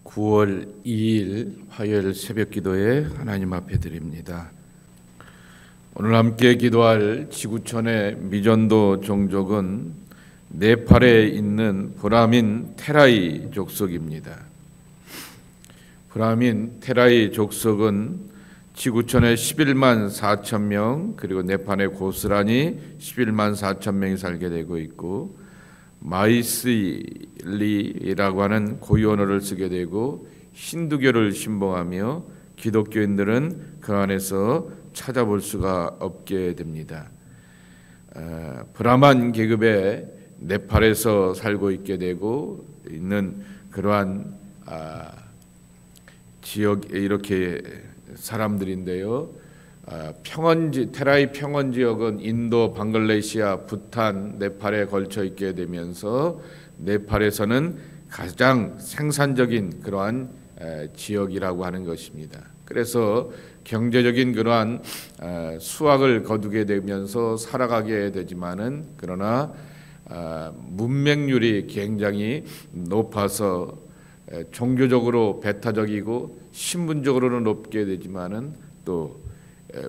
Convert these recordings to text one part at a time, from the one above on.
9월 2일 화요일 새벽 기도에 하나님 앞에 드립니다. 오늘 함께 기도할 지구촌의 미전도 종족은 네팔에 있는 브라민 테라이 족속입니다. 브라민 테라이 족속은 지구촌에 11만 4천 명, 그리고 네팔의 고스란히 11만 4천 명이 살게 되고 있고, 마이슬리라고 하는 고유 언어를 쓰게 되고 힌두교를 신봉하며 기독교인들은 그 안에서 찾아볼 수가 없게 됩니다. 브라만 계급의 네팔에서 살고 있게 되고 있는 그러한 지역 이렇게 사람들인데요. 평원지 테라이 평원 지역은 인도, 방글라데시아, 부탄, 네팔에 걸쳐 있게 되면서 네팔에서는 가장 생산적인 그러한 지역이라고 하는 것입니다. 그래서 경제적인 그러한 수확을 거두게 되면서 살아가게 되지만은 그러나 문맹률이 굉장히 높아서 종교적으로 배타적이고 신분적으로는 높게 되지만은 또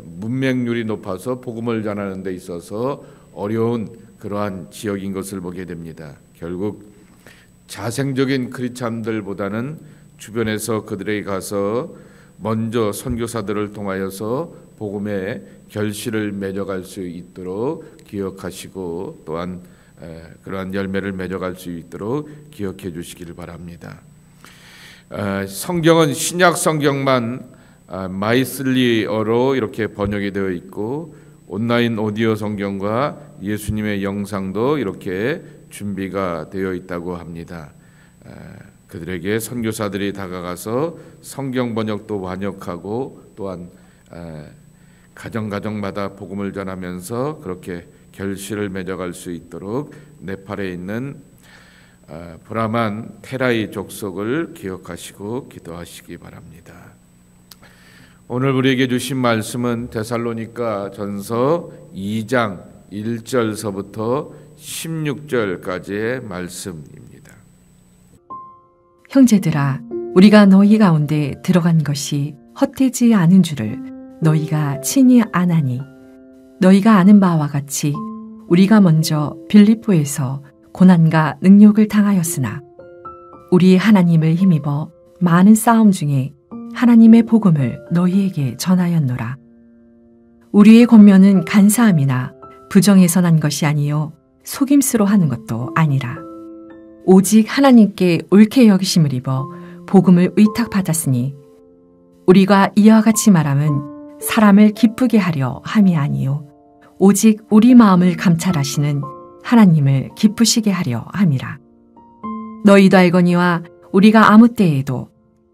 문맹률이 높아서 복음을 전하는 데 있어서 어려운 그러한 지역인 것을 보게 됩니다. 결국 자생적인 크리스찬들보다는 주변에서 그들에게 가서 먼저 선교사들을 통하여서 복음의 결실을 맺어갈 수 있도록 기억하시고 또한 그러한 열매를 맺어갈 수 있도록 기억해 주시기를 바랍니다. 성경은 신약 성경만 마이슬리어로 이렇게 번역이 되어 있고 온라인 오디오 성경과 예수님의 영상도 이렇게 준비가 되어 있다고 합니다. 그들에게 선교사들이 다가가서 성경 번역도 번역하고 또한 가정마다 복음을 전하면서 그렇게 결실을 맺어갈 수 있도록 네팔에 있는 브라만 테라이 족속을 기억하시고 기도하시기 바랍니다. 오늘 우리에게 주신 말씀은 데살로니가 전서 2장 1절서부터 16절까지의 말씀입니다. 형제들아, 우리가 너희 가운데 들어간 것이 헛되지 않은 줄을 너희가 친히 아나니, 너희가 아는 바와 같이 우리가 먼저 빌립보에서 고난과 능욕을 당하였으나 우리 하나님을 힘입어 많은 싸움 중에 하나님의 복음을 너희에게 전하였노라. 우리의 권면은 간사함이나 부정에서 난 것이 아니요 속임수로 하는 것도 아니라 오직 하나님께 옳게 여기심을 입어 복음을 의탁받았으니 우리가 이와 같이 말함은 사람을 기쁘게 하려 함이 아니요 오직 우리 마음을 감찰하시는 하나님을 기쁘시게 하려 함이라. 너희도 알거니와 우리가 아무 때에도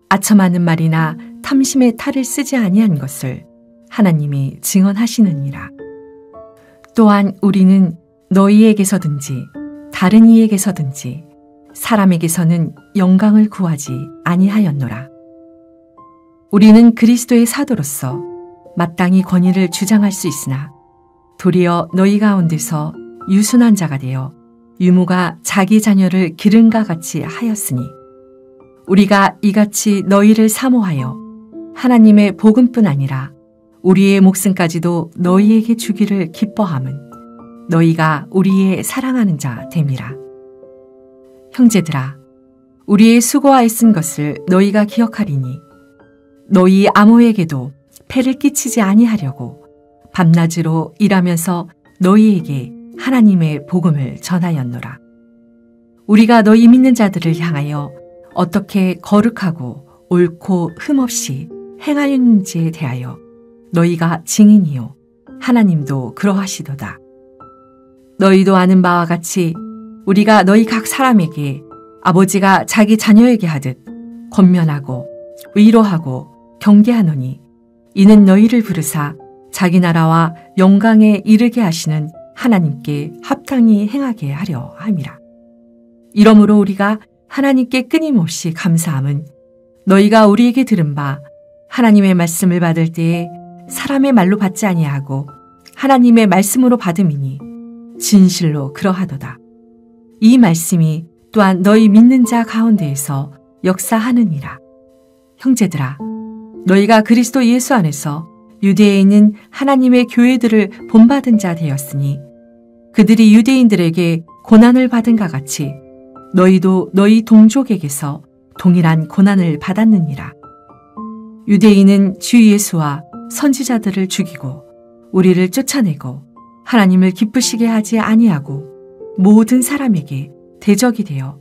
아첨하는 말이나 탐심의 탈을 쓰지 아니한 것을 하나님이 증언하시느니라. 또한 우리는 너희에게서든지 다른 이에게서든지 사람에게서는 영광을 구하지 아니하였노라. 우리는 그리스도의 사도로서 마땅히 권위를 주장할 수 있으나 도리어 너희 가운데서 유순한 자가 되어 유모가 자기 자녀를 기른과 같이 하였으니 우리가 이같이 너희를 사모하여 하나님의 복음뿐 아니라 우리의 목숨까지도 너희에게 주기를 기뻐함은 너희가 우리의 사랑하는 자 됨이라. 형제들아, 우리의 수고하에 쓴 것을 너희가 기억하리니 너희 아무에게도 폐를 끼치지 아니하려고 밤낮으로 일하면서 너희에게 하나님의 복음을 전하였노라. 우리가 너희 믿는 자들을 향하여 어떻게 거룩하고 옳고 흠없이 행하였는지에 대하여 너희가 증인이요 하나님도 그러하시도다. 너희도 아는 바와 같이 우리가 너희 각 사람에게 아버지가 자기 자녀에게 하듯 권면하고 위로하고 경계하노니 이는 너희를 부르사 자기 나라와 영광에 이르게 하시는 하나님께 합당히 행하게 하려 함이라. 이러므로 우리가 하나님께 끊임없이 감사함은 너희가 우리에게 들은 바 하나님의 말씀을 받을 때에 사람의 말로 받지 아니하고 하나님의 말씀으로 받음이니 진실로 그러하도다. 이 말씀이 또한 너희 믿는 자 가운데에서 역사하느니라. 형제들아, 너희가 그리스도 예수 안에서 유대에 있는 하나님의 교회들을 본받은 자 되었으니 그들이 유대인들에게 고난을 받은가 같이 너희도 너희 동족에게서 동일한 고난을 받았느니라. 유대인은 주 예수와 선지자들을 죽이고 우리를 쫓아내고 하나님을 기쁘시게 하지 아니하고 모든 사람에게 대적이 되어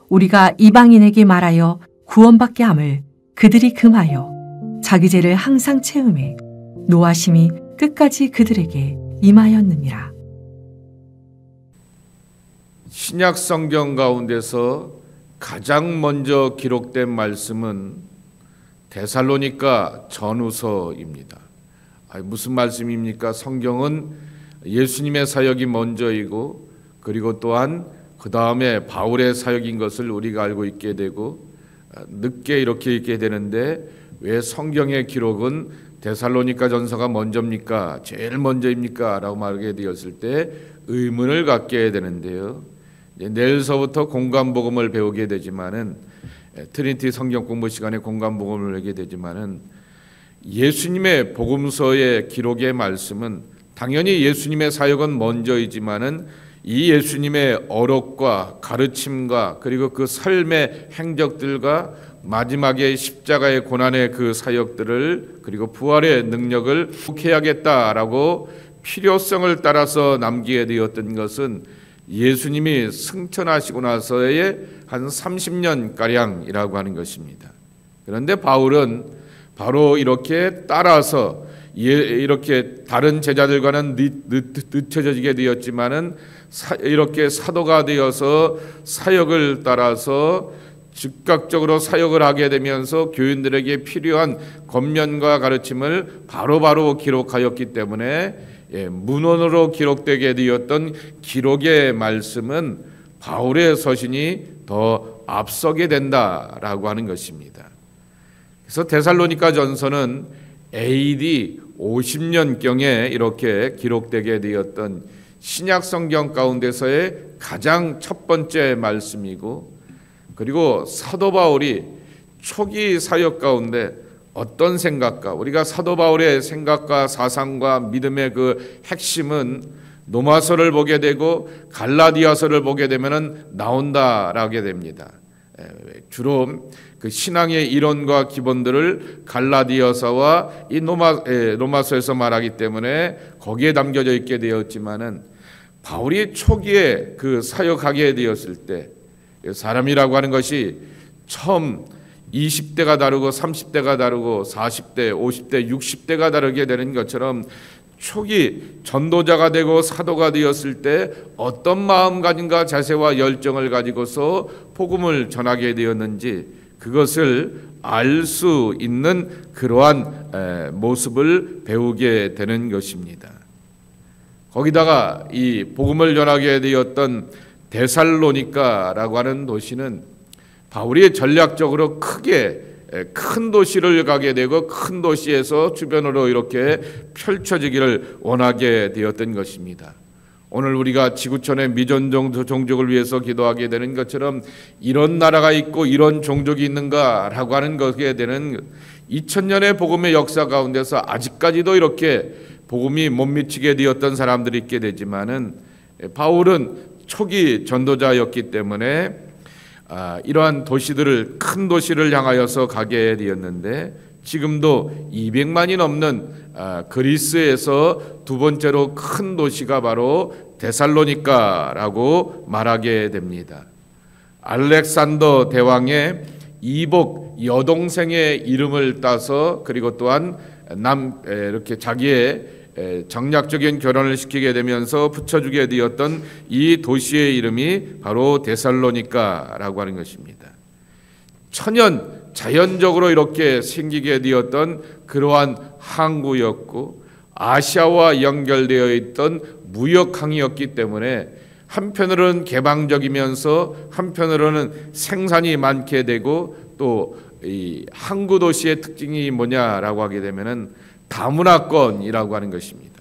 우리가 이방인에게 말하여 구원받게 함을 그들이 금하여 자기 죄를 항상 채우매 노하심이 끝까지 그들에게 임하였느니라. 신약 성경 가운데서 가장 먼저 기록된 말씀은 데살로니가 전후서입니다. 무슨 말씀입니까? 성경은 예수님의 사역이 먼저이고 그리고 또한 그 다음에 바울의 사역인 것을 우리가 알고 있게 되고 늦게 이렇게 읽게 되는데 왜 성경의 기록은 데살로니가 전서가 먼저입니까? 제일 먼저입니까? 라고 말하게 되었을 때 의문을 갖게 되는데요. 내일서부터 공간복음을 배우게 되지만은 트리니티 성경 공부 시간에 공간복음을 배우게 되지만은 예수님의 복음서의 기록의 말씀은 당연히 예수님의 사역은 먼저이지만은 이 예수님의 어록과 가르침과 그리고 그 삶의 행적들과 마지막에 십자가의 고난의 그 사역들을 그리고 부활의 능력을 회복해야겠다라고 필요성을 따라서 남기게 되었던 것은 예수님이 승천하시고 나서의 한 30년가량이라고 하는 것입니다. 그런데 바울은 바로 이렇게 따라서 이렇게 다른 제자들과는 늦춰지게 되었지만은 이렇게 사도가 되어서 사역을 따라서 즉각적으로 사역을 하게 되면서 교인들에게 필요한 권면과 가르침을 바로바로 기록하였기 때문에 문헌으로 기록되게 되었던 기록의 말씀은 바울의 서신이 더 앞서게 된다라고 하는 것입니다. 그래서 데살로니가 전서는 AD 50년경에 이렇게 기록되게 되었던 신약 성경 가운데서의 가장 첫 번째 말씀이고 그리고 사도 바울이 초기 사역 가운데 어떤 생각과 우리가 사도 바울의 생각과 사상과 믿음의 그 핵심은 로마서를 보게 되고 갈라디아서를 보게 되면은 나온다라게 됩니다. 주로 그 신앙의 이론과 기본들을 갈라디아서와 이 로마서에서 말하기 때문에 거기에 담겨져 있게 되었지만은 바울이 초기에 그 사역하게 되었을 때 사람이라고 하는 것이 처음 20대가 다르고 30대가 다르고 40대, 50대, 60대가 다르게 되는 것처럼 초기 전도자가 되고 사도가 되었을 때 어떤 마음가짐과 자세와 열정을 가지고서 복음을 전하게 되었는지 그것을 알 수 있는 그러한 모습을 배우게 되는 것입니다. 거기다가 이 복음을 전하게 되었던 데살로니가라고 하는 도시는 바울이 전략적으로 크게 큰 도시를 가게 되고 큰 도시에서 주변으로 이렇게 펼쳐지기를 원하게 되었던 것입니다. 오늘 우리가 지구촌의 미전 종족을 위해서 기도하게 되는 것처럼 이런 나라가 있고 이런 종족이 있는가라고 하는 것에 대한 2000년의 복음의 역사 가운데서 아직까지도 이렇게 복음이 못 미치게 되었던 사람들이 있게 되지만은 바울은 초기 전도자였기 때문에 이러한 도시들을 큰 도시를 향하여서 가게 되었는데 지금도 200만이 넘는 그리스에서 두 번째로 큰 도시가 바로 데살로니가라고 말하게 됩니다. 알렉산더 대왕의 이복 여동생의 이름을 따서 그리고 또한 이렇게 자기의 정략적인 결혼을 시키게 되면서 붙여주게 되었던 이 도시의 이름이 바로 데살로니가라고 하는 것입니다. 천연 자연적으로 이렇게 생기게 되었던 그러한 항구였고 아시아와 연결되어 있던 무역항이었기 때문에 한편으로는 개방적이면서 한편으로는 생산이 많게 되고 또 이 항구 도시의 특징이 뭐냐라고 하게 되면은 다문화권이라고 하는 것입니다.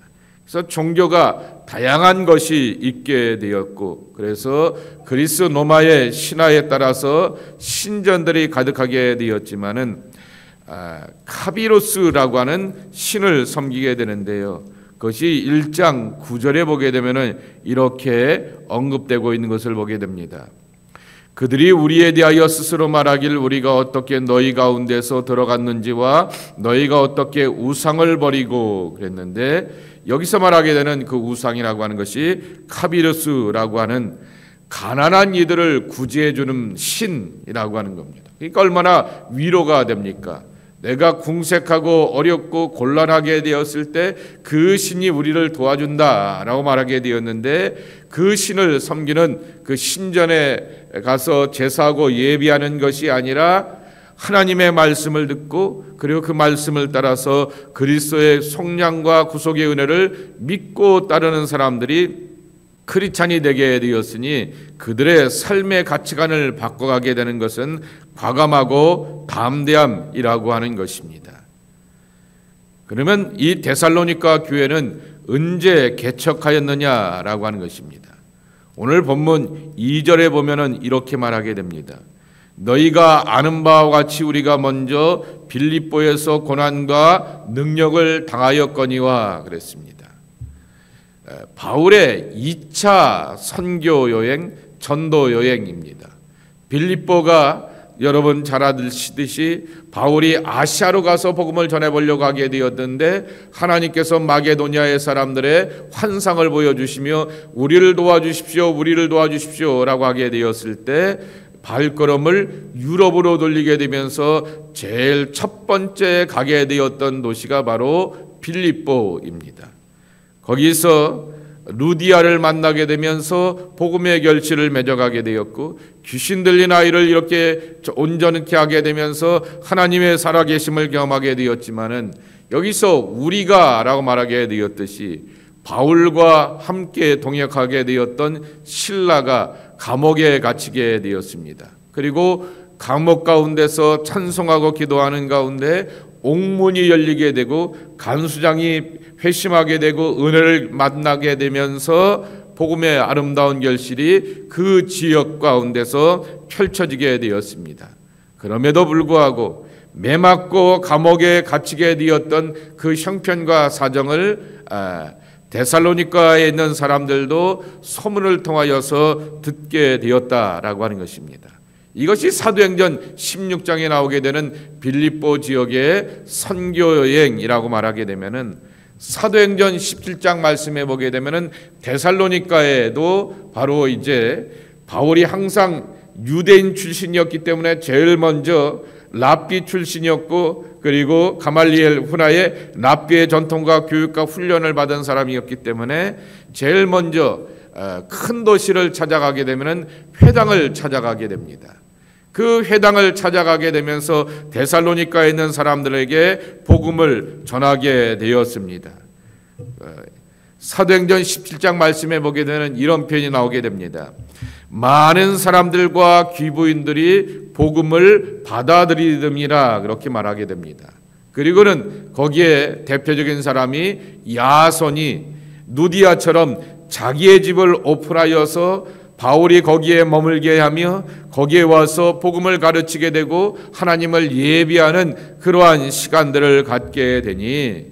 그래서 종교가 다양한 것이 있게 되었고, 그래서 그리스 로마의 신화에 따라서 신전들이 가득하게 되었지만은 카비로스라고 하는 신을 섬기게 되는데요. 그것이 1장 9절에 보게 되면은 이렇게 언급되고 있는 것을 보게 됩니다. 그들이 우리에 대하여 스스로 말하길 우리가 어떻게 너희 가운데서 들어갔는지와 너희가 어떻게 우상을 버리고 그랬는데, 여기서 말하게 되는 그 우상이라고 하는 것이 카비르스라고 하는 가난한 이들을 구제해 주는 신이라고 하는 겁니다. 그러니까 얼마나 위로가 됩니까? 내가 궁색하고 어렵고 곤란하게 되었을 때 그 신이 우리를 도와준다라고 말하게 되었는데, 그 신을 섬기는 그 신전에 가서 제사하고 예비하는 것이 아니라 하나님의 말씀을 듣고, 그리고 그 말씀을 따라서 그리스도의 속량과 구속의 은혜를 믿고 따르는 사람들이 크리스찬이 되게 되었으니, 그들의 삶의 가치관을 바꿔가게 되는 것은 과감하고 담대함이라고 하는 것입니다. 그러면 이 데살로니가 교회는 언제 개척하였느냐라고 하는 것입니다. 오늘 본문 2절에 보면은 이렇게 말하게 됩니다. 너희가 아는 바와 같이 우리가 먼저 빌립보에서 고난과 능력을 당하였거니와 그랬습니다. 바울의 2차 선교 여행, 전도 여행입니다. 빌립보가 여러분 잘 아시듯이 바울이 아시아로 가서 복음을 전해보려고 하게 되었는데, 하나님께서 마게도니아의 사람들의 환상을 보여주시며 우리를 도와주십시오, 우리를 도와주십시오 라고 하게 되었을 때 발걸음을 유럽으로 돌리게 되면서 제일 첫 번째 가게 되었던 도시가 바로 빌립보입니다. 거기서 루디아를 만나게 되면서 복음의 결실을 맺어가게 되었고, 귀신 들린 아이를 이렇게 온전케 하게 되면서 하나님의 살아계심을 경험하게 되었지만은, 여기서 우리가라고 말하게 되었듯이 바울과 함께 동역하게 되었던 실라가 감옥에 갇히게 되었습니다. 그리고 감옥 가운데서 찬송하고 기도하는 가운데 옥문이 열리게 되고 간수장이 회심하게 되고 은혜를 만나게 되면서 복음의 아름다운 결실이 그 지역 가운데서 펼쳐지게 되었습니다. 그럼에도 불구하고 매맞고 감옥에 갇히게 되었던 그 형편과 사정을 데살로니가에 있는 사람들도 소문을 통하여서 듣게 되었다라고 하는 것입니다. 이것이 사도행전 16장에 나오게 되는 빌립보 지역의 선교 여행이라고 말하게 되면은, 사도행전 17장 말씀해 보게 되면은 데살로니가에도 바로 이제 바울이 항상 유대인 출신이었기 때문에 제일 먼저 랍비 출신이었고, 그리고 가말리엘 훈하의 랍비의 전통과 교육과 훈련을 받은 사람이었기 때문에 제일 먼저 큰 도시를 찾아가게 되면은 회당을 찾아가게 됩니다. 그 회당을 찾아가게 되면서 데살로니가에 있는 사람들에게 복음을 전하게 되었습니다. 사도행전 17장 말씀에 보게 되는 이런 표현이 나오게 됩니다. 많은 사람들과 귀부인들이 복음을 받아들이더니라, 그렇게 말하게 됩니다. 그리고는 거기에 대표적인 사람이 야손이 누디아처럼 자기의 집을 오픈하여서 바울이 거기에 머물게 하며 거기에 와서 복음을 가르치게 되고 하나님을 예비하는 그러한 시간들을 갖게 되니,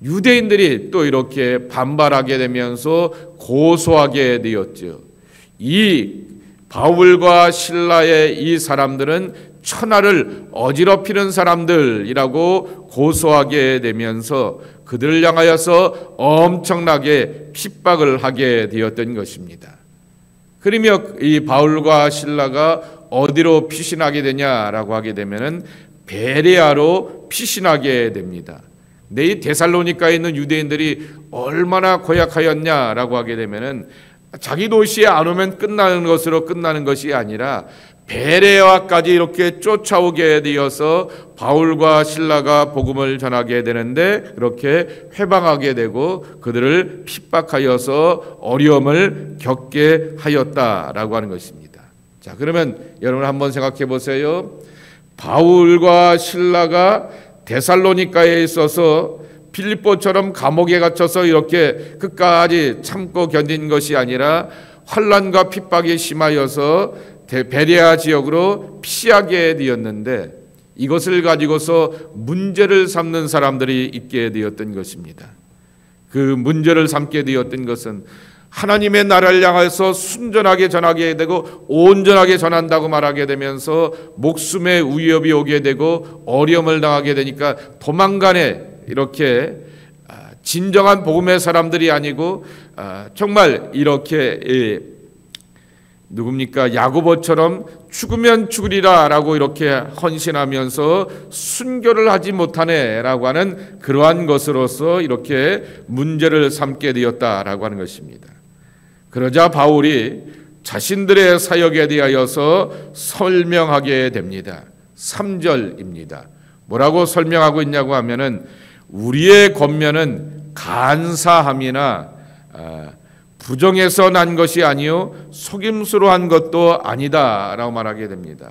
유대인들이 또 이렇게 반발하게 되면서 고소하게 되었죠. 이 바울과 실라의 이 사람들은 천하를 어지럽히는 사람들이라고 고소하게 되면서 그들을 향하여서 엄청나게 핍박을 하게 되었던 것입니다. 그러며 이 바울과 실라가 어디로 피신하게 되냐라고 하게 되면은 베레아로 피신하게 됩니다. 근데 이 데살로니가에 있는 유대인들이 얼마나 고약하였냐라고 하게 되면은 자기 도시에 안 오면 끝나는 것으로 끝나는 것이 아니라 베레아까지 이렇게 쫓아오게 되어서 바울과 실라가 복음을 전하게 되는데 그렇게 회방하게 되고 그들을 핍박하여서 어려움을 겪게 하였다라고 하는 것입니다. 자, 그러면 여러분 한번 생각해 보세요. 바울과 실라가 데살로니가에 있어서 빌립보처럼 감옥에 갇혀서 이렇게 끝까지 참고 견딘 것이 아니라 환난과 핍박이 심하여서 베레아 지역으로 피하게 되었는데, 이것을 가지고서 문제를 삼는 사람들이 있게 되었던 것입니다. 그 문제를 삼게 되었던 것은 하나님의 나라를 향해서 순전하게 전하게 되고 온전하게 전한다고 말하게 되면서 목숨의 위협이 오게 되고 어려움을 당하게 되니까 도망가네, 이렇게 진정한 복음의 사람들이 아니고 정말 이렇게 누굽니까? 야고보처럼 죽으면 죽으리라 라고 이렇게 헌신하면서 순교를 하지 못하네라고 하는 그러한 것으로서 이렇게 문제를 삼게 되었다라고 하는 것입니다. 그러자 바울이 자신들의 사역에 대하여서 설명하게 됩니다. 3절입니다. 뭐라고 설명하고 있냐고 하면은 우리의 권면은 간사함이나 부정에서 난 것이 아니요 속임수로 한 것도 아니다라고 말하게 됩니다.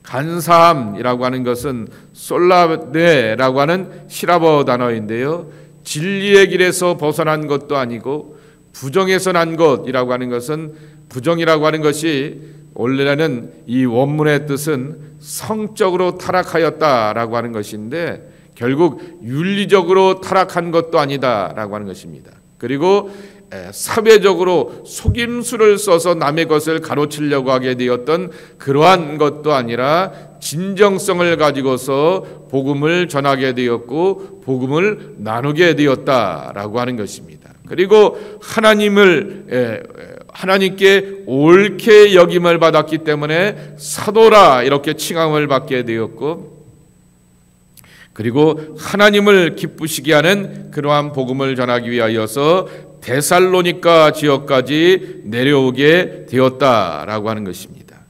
간사함이라고 하는 것은 솔라네라고 하는 시라버 단어인데요, 진리의 길에서 벗어난 것도 아니고 부정에서 난 것이라고 하는 것은, 부정이라고 하는 것이 원래는 이 원문의 뜻은 성적으로 타락하였다라고 하는 것인데 결국 윤리적으로 타락한 것도 아니다라고 하는 것입니다. 그리고 사회적으로 속임수를 써서 남의 것을 가로치려고 하게 되었던 그러한 것도 아니라 진정성을 가지고서 복음을 전하게 되었고 복음을 나누게 되었다라고 하는 것입니다. 그리고 하나님께 옳게 여김을 받았기 때문에 사도라 이렇게 칭함을 받게 되었고, 그리고 하나님을 기쁘시게 하는 그러한 복음을 전하기 위하여서 데살로니가 지역까지 내려오게 되었다라고 하는 것입니다.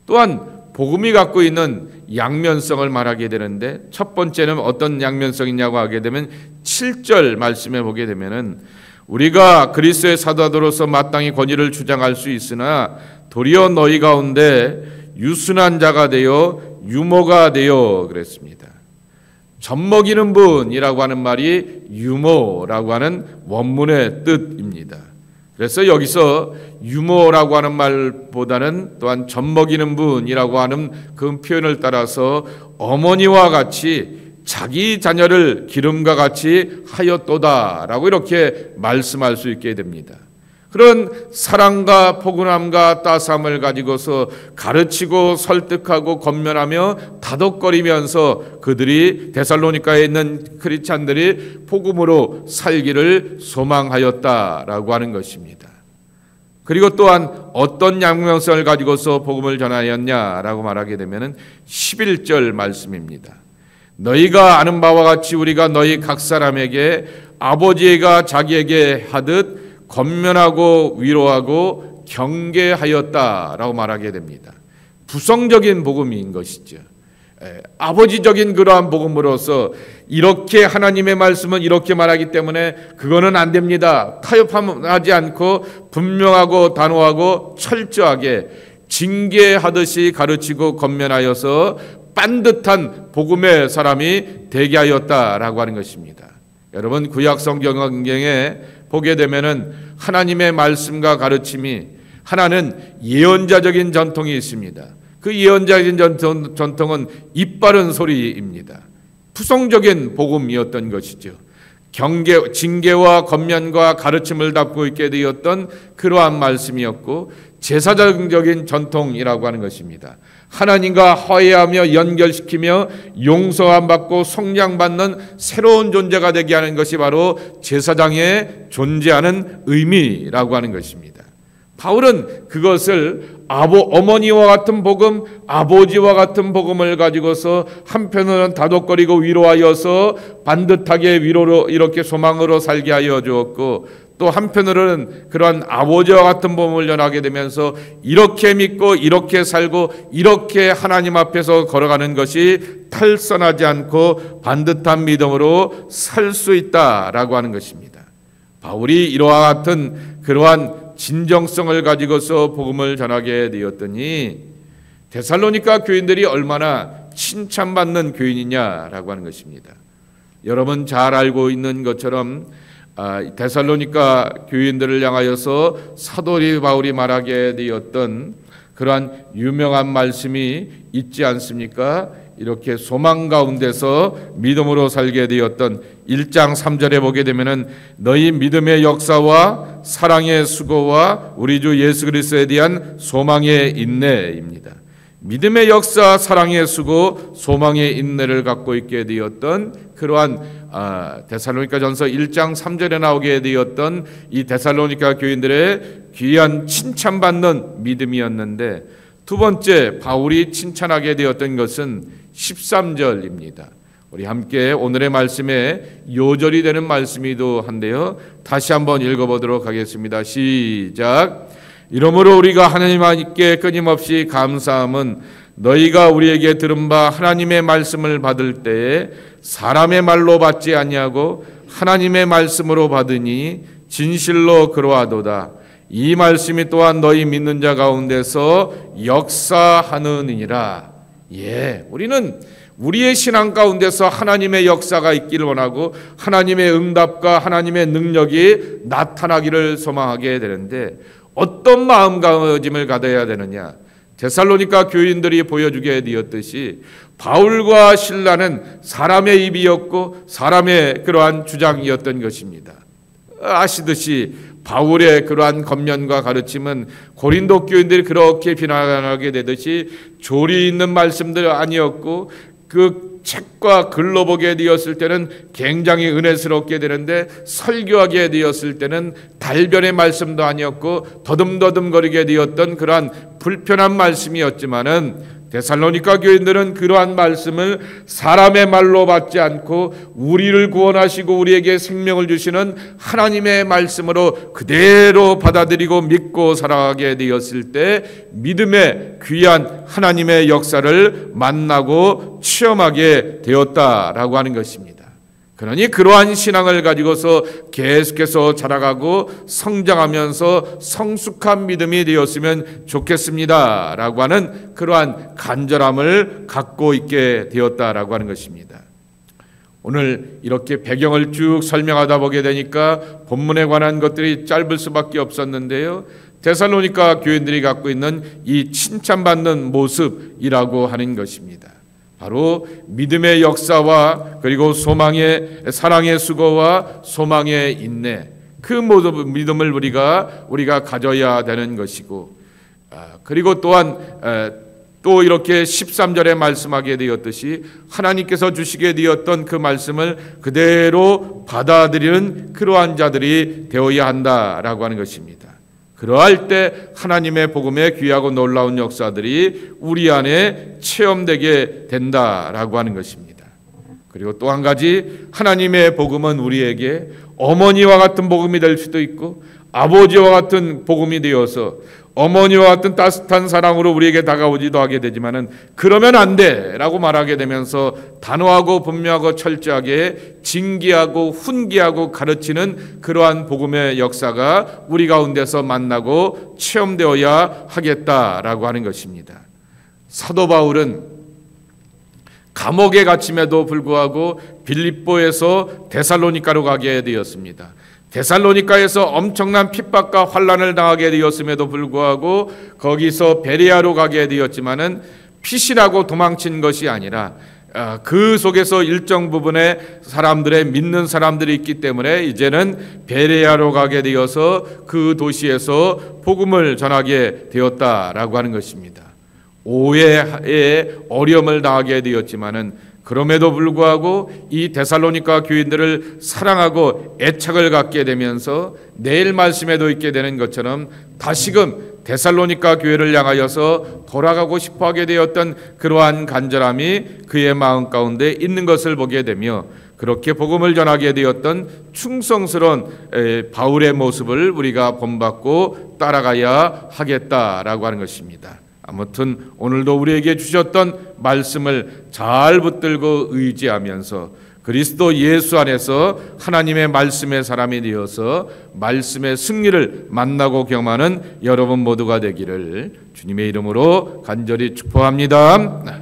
또한 복음이 갖고 있는 양면성을 말하게 되는데, 첫 번째는 어떤 양면성이냐고 하게 되면 7절 말씀에 보게 되면은 우리가 그리스도의 사도로서 마땅히 권위를 주장할 수 있으나 도리어 너희 가운데 유순한 자가 되어 유모가 되어 그랬습니다. 젖먹이는 분이라고 하는 말이 유모라고 하는 원문의 뜻입니다. 그래서 여기서 유모라고 하는 말보다는 또한 젖먹이는 분이라고 하는 그 표현을 따라서 어머니와 같이 자기 자녀를 기름과 같이 하였도다라고 이렇게 말씀할 수 있게 됩니다. 그런 사랑과 포근함과 따스함을 가지고서 가르치고 설득하고 권면하며 다독거리면서 그들이 데살로니가에 있는 크리스찬들이 복음으로 살기를 소망하였다라고 하는 것입니다. 그리고 또한 어떤 양면성을 가지고서 복음을 전하였냐라고 말하게 되면 11절 말씀입니다. 너희가 아는 바와 같이 우리가 너희 각 사람에게 아버지가 자기에게 하듯 권면하고 위로하고 경계하였다라고 말하게 됩니다. 부성적인 복음인 것이죠. 아버지적인 그러한 복음으로서 이렇게 하나님의 말씀은 이렇게 말하기 때문에 그거는 안 됩니다. 타협하지 않고 분명하고 단호하고 철저하게 징계하듯이 가르치고 권면하여서 반듯한 복음의 사람이 되게 하였다라고 하는 것입니다. 여러분, 구약 성경에 보게 되면은 하나님의 말씀과 가르침이 하나는 예언자적인 전통이 있습니다. 그 예언자적인 전통은 입바른 소리입니다. 부성적인 복음이었던 것이죠. 징계와 권면과 가르침을 담고 있게 되었던 그러한 말씀이었고, 제사적인 전통이라고 하는 것입니다. 하나님과 화해하며 연결시키며 용서함 받고 성량받는 새로운 존재가 되게 하는 것이 바로 제사장에 존재하는 의미라고 하는 것입니다. 바울은 그것을 어머니와 같은 복음, 아버지와 같은 복음을 가지고서 한편으로는 다독거리고 위로하여서 반듯하게 위로로 이렇게 소망으로 살게 하여 주었고, 또 한편으로는 그러한 아버지와 같은 복음을 전하게 되면서 이렇게 믿고 이렇게 살고 이렇게 하나님 앞에서 걸어가는 것이 탈선하지 않고 반듯한 믿음으로 살 수 있다라고 하는 것입니다. 바울이 이와 같은 그러한 진정성을 가지고서 복음을 전하게 되었더니 데살로니가 교인들이 얼마나 칭찬받는 교인이냐라고 하는 것입니다. 여러분 잘 알고 있는 것처럼 데살로니가 교인들을 향하여서 사도 바울이 말하게 되었던 그러한 유명한 말씀이 있지 않습니까? 이렇게 소망 가운데서 믿음으로 살게 되었던 1장 3절에 보게 되면은 너희 믿음의 역사와 사랑의 수고와 우리 주 예수 그리스도에 대한 소망의 인내입니다. 믿음의 역사, 사랑의 수고, 소망의 인내를 갖고 있게 되었던 그러한 데살로니가전서 1장 3절에 나오게 되었던 이 데살로니가 교인들의 귀한 칭찬받는 믿음이었는데, 두 번째 바울이 칭찬하게 되었던 것은 13절입니다. 우리 함께 오늘의 말씀에 요절이 되는 말씀이기도 한데요, 다시 한번 읽어보도록 하겠습니다. 시작. 이러므로 우리가 하나님께 끊임없이 감사함은 너희가 우리에게 들은 바 하나님의 말씀을 받을 때에 사람의 말로 받지 아니하고 하나님의 말씀으로 받으니 진실로 그러하도다. 이 말씀이 또한 너희 믿는 자 가운데서 역사하느니라. 우리는 우리의 신앙 가운데서 하나님의 역사가 있기를 원하고 하나님의 응답과 하나님의 능력이 나타나기를 소망하게 되는데, 어떤 마음가짐을 가져야 되느냐? 데살로니가 교인들이 보여주게 되었듯이 바울과 실라는 사람의 입이었고 사람의 그러한 주장이었던 것입니다. 아시듯이 바울의 그러한 겉면과 가르침은 고린도 교인들이 그렇게 비난하게 되듯이 조리 있는 말씀들 아니었고, 그 책과 글로 보게 되었을 때는 굉장히 은혜스럽게 되는데 설교하게 되었을 때는 달변의 말씀도 아니었고 더듬더듬거리게 되었던 그러한 불편한 말씀이었지만은, 데살로니가 교인들은 그러한 말씀을 사람의 말로 받지 않고 우리를 구원하시고 우리에게 생명을 주시는 하나님의 말씀으로 그대로 받아들이고 믿고 살아가게 되었을 때 믿음의 귀한 하나님의 역사를 만나고 체험하게 되었다라고 하는 것입니다. 그러니 그러한 신앙을 가지고서 계속해서 자라가고 성장하면서 성숙한 믿음이 되었으면 좋겠습니다 라고 하는 그러한 간절함을 갖고 있게 되었다라고 하는 것입니다. 오늘 이렇게 배경을 쭉 설명하다 보게 되니까 본문에 관한 것들이 짧을 수밖에 없었는데요, 데살로니가 교인들이 갖고 있는 이 칭찬받는 모습이라고 하는 것입니다. 바로 믿음의 역사와 그리고 소망의 사랑의 수고와 소망의 인내, 그 모든 믿음을 우리가 가져야 되는 것이고, 그리고 또한 또 이렇게 13절에 말씀하게 되었듯이 하나님께서 주시게 되었던 그 말씀을 그대로 받아들이는 그러한 자들이 되어야 한다라고 하는 것입니다. 그러할 때 하나님의 복음의 귀하고 놀라운 역사들이 우리 안에 체험되게 된다라고 하는 것입니다. 그리고 또 한 가지, 하나님의 복음은 우리에게 어머니와 같은 복음이 될 수도 있고 아버지와 같은 복음이 되어서 어머니와 같은 따뜻한 사랑으로 우리에게 다가오지도 하게 되지만은 그러면 안 돼라고 말하게 되면서 단호하고 분명하고 철저하게 징계하고 훈계하고 가르치는 그러한 복음의 역사가 우리 가운데서 만나고 체험되어야 하겠다라고 하는 것입니다. 사도 바울은 감옥에 갇힘에도 불구하고 빌립보에서 데살로니가로 가게 되었습니다. 데살로니가에서 엄청난 핍박과 환난을 당하게 되었음에도 불구하고 거기서 베레아로 가게 되었지만은 피신하고 도망친 것이 아니라 그 속에서 일정 부분의 사람들의 믿는 사람들이 있기 때문에 이제는 베레아로 가게 되어서 그 도시에서 복음을 전하게 되었다라고 하는 것입니다. 오해에 어려움을 당하게 되었지만은 그럼에도 불구하고 이 데살로니가 교인들을 사랑하고 애착을 갖게 되면서 내일 말씀에도 있게 되는 것처럼 다시금 데살로니가 교회를 향하여서 돌아가고 싶어하게 되었던 그러한 간절함이 그의 마음 가운데 있는 것을 보게 되며, 그렇게 복음을 전하게 되었던 충성스러운 바울의 모습을 우리가 본받고 따라가야 하겠다라고 하는 것입니다. 아무튼 오늘도 우리에게 주셨던 말씀을 잘 붙들고 의지하면서 그리스도 예수 안에서 하나님의 말씀의 사람이 되어서 말씀의 승리를 만나고 경험하는 여러분 모두가 되기를 주님의 이름으로 간절히 축복합니다.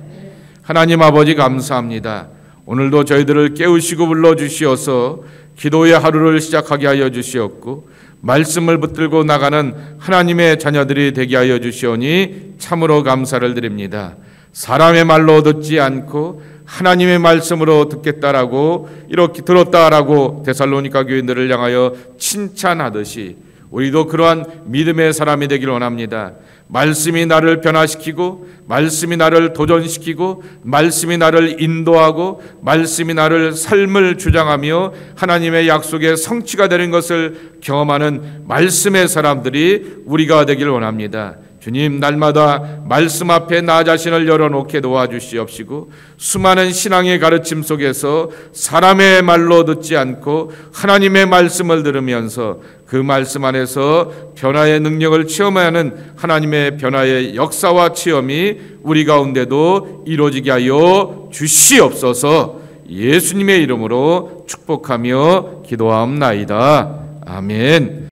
하나님 아버지 감사합니다. 오늘도 저희들을 깨우시고 불러주시어서 기도의 하루를 시작하게 하여 주시었고 말씀을 붙들고 나가는 하나님의 자녀들이 되게 하여 주시오니 참으로 감사를 드립니다. 사람의 말로 듣지 않고 하나님의 말씀으로 듣겠다라고 이렇게 들었다라고 데살로니가 교인들을 향하여 칭찬하듯이 우리도 그러한 믿음의 사람이 되기를 원합니다. 말씀이 나를 변화시키고 말씀이 나를 도전시키고 말씀이 나를 인도하고 말씀이 나를 삶을 주장하며 하나님의 약속의 성취가 되는 것을 경험하는 말씀의 사람들이 우리가 되기를 원합니다. 주님, 날마다 말씀 앞에 나 자신을 열어놓게 도와주시옵시고 수많은 신앙의 가르침 속에서 사람의 말로 듣지 않고 하나님의 말씀을 들으면서 그 말씀 안에서 변화의 능력을 체험하는 하나님의 변화의 역사와 체험이 우리 가운데도 이루어지게 하여 주시옵소서. 예수님의 이름으로 축복하며 기도하옵나이다. 아멘.